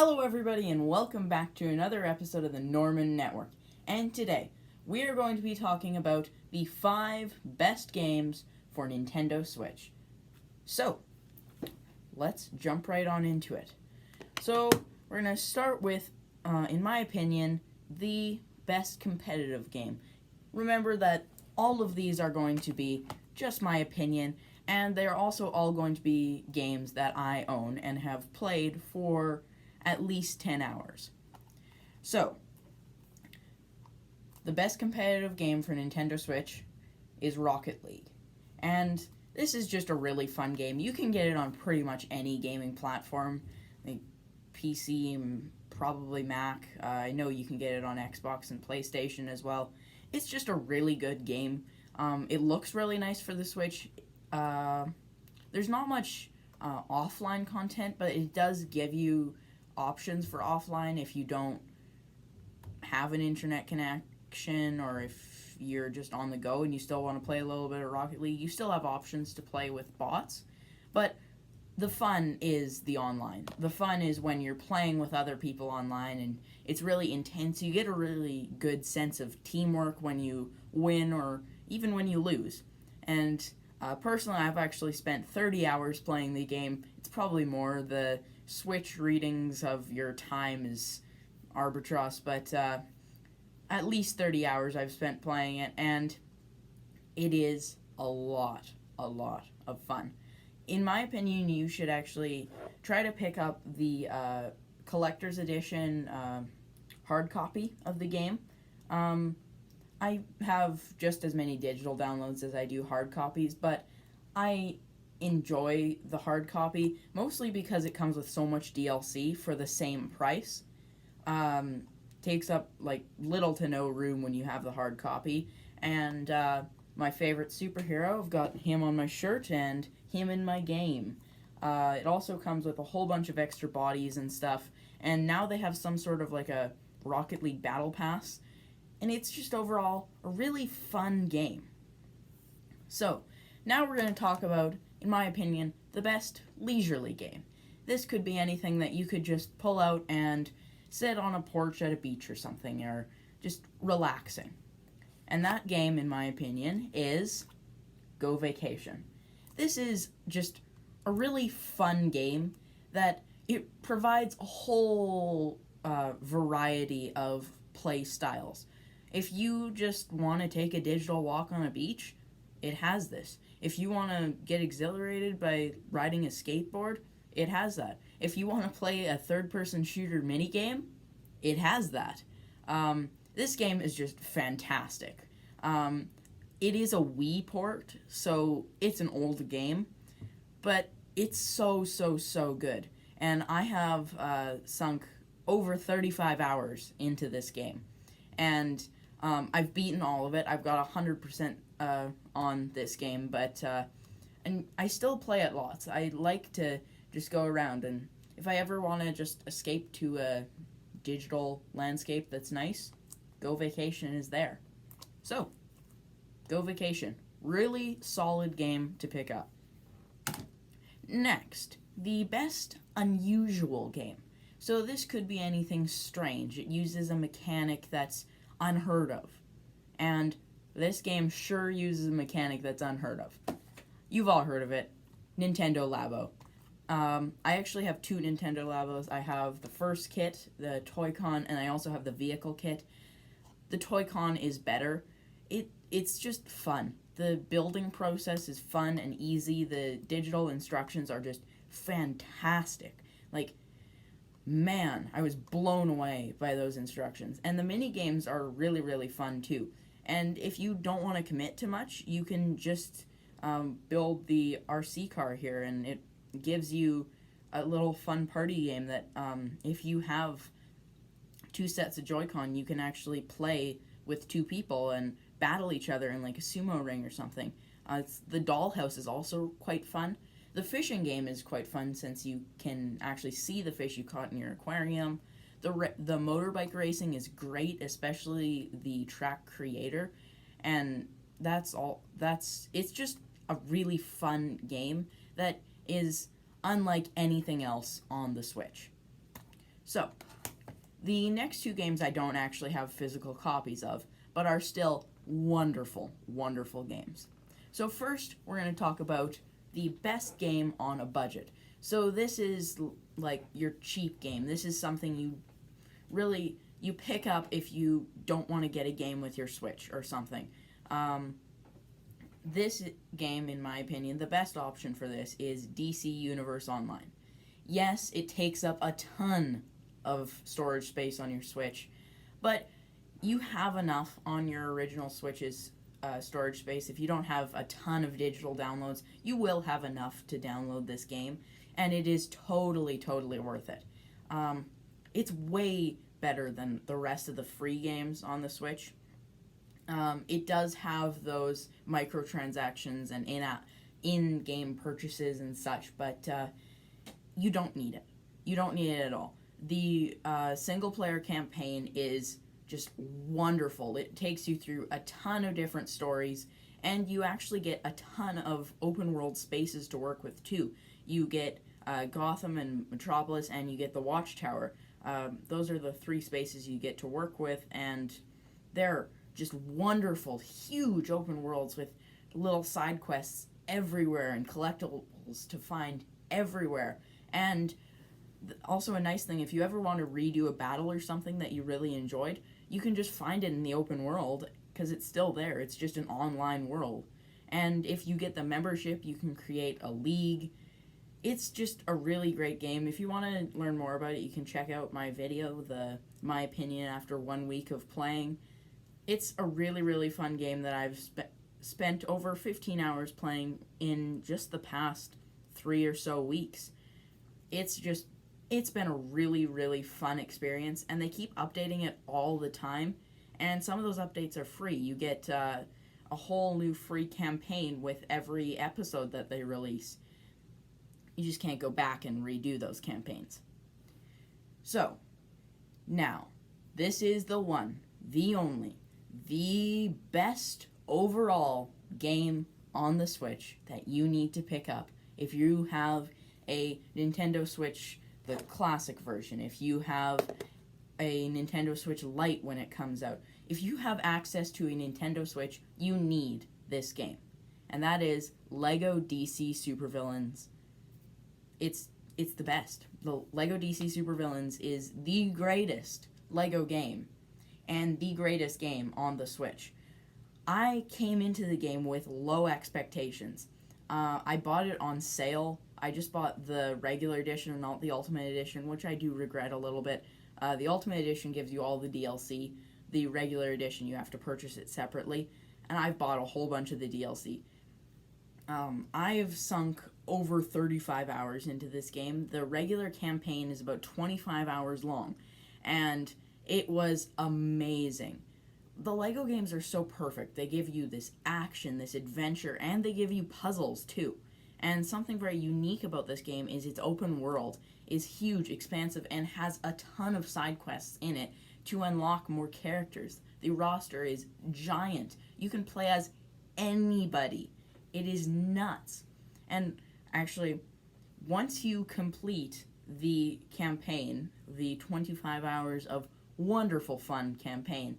Hello, everybody, and welcome back to another episode of the Norman Network. And today, we are going to be talking about the 5 best games for Nintendo Switch. So, let's jump right on into it. So, we're going to start with, in my opinion, the best competitive game. Remember that all of these are going to be just my opinion, and they're also all going to be games that I own and have played for at least 10 hours. So, the best competitive game for Nintendo Switch is Rocket League. And this is just a really fun game. You can get it on pretty much any gaming platform, like PC, probably Mac. I know you can get it on Xbox and PlayStation as well. It's just a really good game. It looks really nice for the Switch. There's not much offline content, but it does give you options for offline if you don't have an internet connection, or if you're just on the go and you still want to play a little bit of Rocket League. You still have options to play with bots, but the fun is the online. The fun is when you're playing with other people online, and it's really intense. You get a really good sense of teamwork when you win or even when you lose. And personally, I've actually spent 30 hours playing the game. It's probably more. The Switch readings of your time is arbitrage, but at least 30 hours I've spent playing it, and it is a lot of fun. In my opinion, you should actually try to pick up the collector's edition hard copy of the game. I have just as many digital downloads as I do hard copies, but I enjoy the hard copy mostly because it comes with so much DLC for the same price. Takes up like little to no room when you have the hard copy. And my favorite superhero, I've got him on my shirt and him in my game. It also comes with a whole bunch of extra bodies and stuff, and now they have some sort of like a Rocket League Battle Pass, and it's just overall a really fun game. So, now we're going to talk about, in my opinion, the best leisurely game. This could be anything that you could just pull out and sit on a porch at a beach or something, or just relaxing. And that game, in my opinion, is Go Vacation. This is just a really fun game that it provides a whole variety of play styles. If you just want to take a digital walk on a beach, it has this. If you want to get exhilarated by riding a skateboard, it has that. If you want to play a third-person shooter minigame, it has that. This game is just fantastic. It is a Wii port, so it's an old game, but it's so good. And I have sunk over 35 hours into this game. And I've beaten all of it. I've got 100% on this game, but and I still play it lots. I like to just go around, and if I ever want to just escape to a digital landscape that's nice, Go Vacation is there. So, Go Vacation. Really solid game to pick up. Next, the best unusual game. So this could be anything strange. It uses a mechanic that's unheard of. And this game sure uses a mechanic that's unheard of. You've all heard of it. Nintendo Labo. I actually have 2 Nintendo Labos. I have the first kit, the Toy-Con, and I also have the vehicle kit. The Toy-Con is better. It's just fun. The building process is fun and easy. The digital instructions are just fantastic. Like, man, I was blown away by those instructions. And the mini games are really fun too. And if you don't want to commit to much, you can just build the RC car here, and it gives you a little fun party game that if you have 2 sets of Joy-Con, you can actually play with 2 people and battle each other in like a sumo ring or something. The dollhouse is also quite fun. The fishing game is quite fun since you can actually see the fish you caught in your aquarium. The motorbike racing is great, especially the Track Creator, and it's just a really fun game that is unlike anything else on the Switch. So, the next two games I don't actually have physical copies of, but are still wonderful, wonderful games. So, first, we're going to talk about the best game on a budget. So, this is like your cheap game. This is something you pick up if you don't want to get a game with your Switch or something. This game, in my opinion, the best option for this is DC Universe Online. Yes, it takes up a ton of storage space on your Switch, but you have enough on your original Switch's storage space. If you don't have a ton of digital downloads, you will have enough to download this game, and it is totally, totally worth it. It's way better than the rest of the free games on the Switch. It does have those microtransactions and in-game purchases and such, but you don't need it. You don't need it at all. The single-player campaign is just wonderful. It takes you through a ton of different stories, and you actually get a ton of open-world spaces to work with, too. You get Gotham and Metropolis, and you get the Watchtower. Those are the three spaces you get to work with, and they're just wonderful, huge open worlds with little side quests everywhere and collectibles to find everywhere. And also a nice thing, if you ever want to redo a battle or something that you really enjoyed, you can just find it in the open world because it's still there. It's just an online world. And if you get the membership, you can create a league. It's just a really great game. If you want to learn more about it, you can check out my video, my opinion after 1 week of playing. It's a really, really fun game that I've spent over 15 hours playing in just the past 3 or so weeks. It's been a really, really fun experience, and they keep updating it all the time, and some of those updates are free. You get a whole new free campaign with every episode that they release. You just can't go back and redo those campaigns. So, now, this is the one, the only, the best overall game on the Switch that you need to pick up if you have a Nintendo Switch, the classic version, if you have a Nintendo Switch Lite when it comes out. If you have access to a Nintendo Switch, you need this game. And that is LEGO DC Supervillains. It's the best. The LEGO DC Supervillains is the greatest LEGO game and the greatest game on the Switch. I came into the game with low expectations. I bought it on sale. I just bought the regular edition and not the Ultimate Edition, which I do regret a little bit. The Ultimate Edition gives you all the DLC. The regular edition, you have to purchase it separately. And I've bought a whole bunch of the DLC. I have sunk over 35 hours into this game. The regular campaign is about 25 hours long. And it was amazing. The LEGO games are so perfect. They give you this action, this adventure, and they give you puzzles too. And something very unique about this game is its open world is huge, expansive, and has a ton of side quests in it to unlock more characters. The roster is giant. You can play as anybody. It is nuts. And actually, once you complete the campaign, the 25 hours of wonderful fun campaign,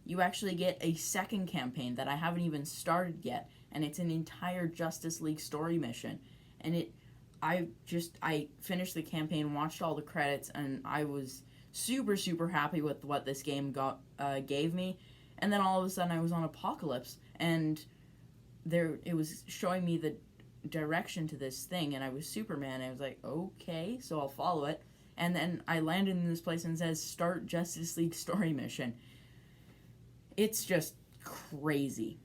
you actually get a second campaign that I haven't even started yet, and it's an entire Justice League story mission. And I finished the campaign, watched all the credits, and I was super, super happy with what this game gave me. And then all of a sudden I was on Apocalypse, and it was showing me the direction to this thing, and I was Superman. I was like, okay, so I'll follow it. And then I landed in this place and it says, start Justice League story mission. It's just crazy.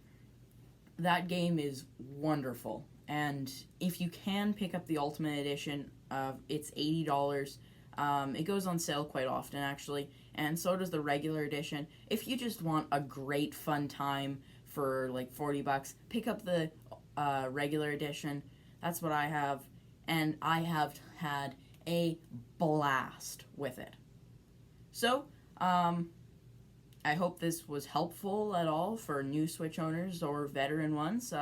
That game is wonderful. And if you can pick up the Ultimate Edition, it's $80. It goes on sale quite often, actually. And so does the regular edition. If you just want a great fun time for like $40, pick up the regular edition. That's what I have. And I have had a blast with it. So, I hope this was helpful at all for new Switch owners or veteran ones.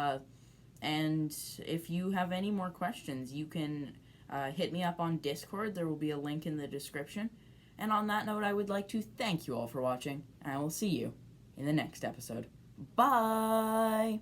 And if you have any more questions, you can hit me up on Discord. There will be a link in the description. And on that note, I would like to thank you all for watching, and I will see you in the next episode. Bye!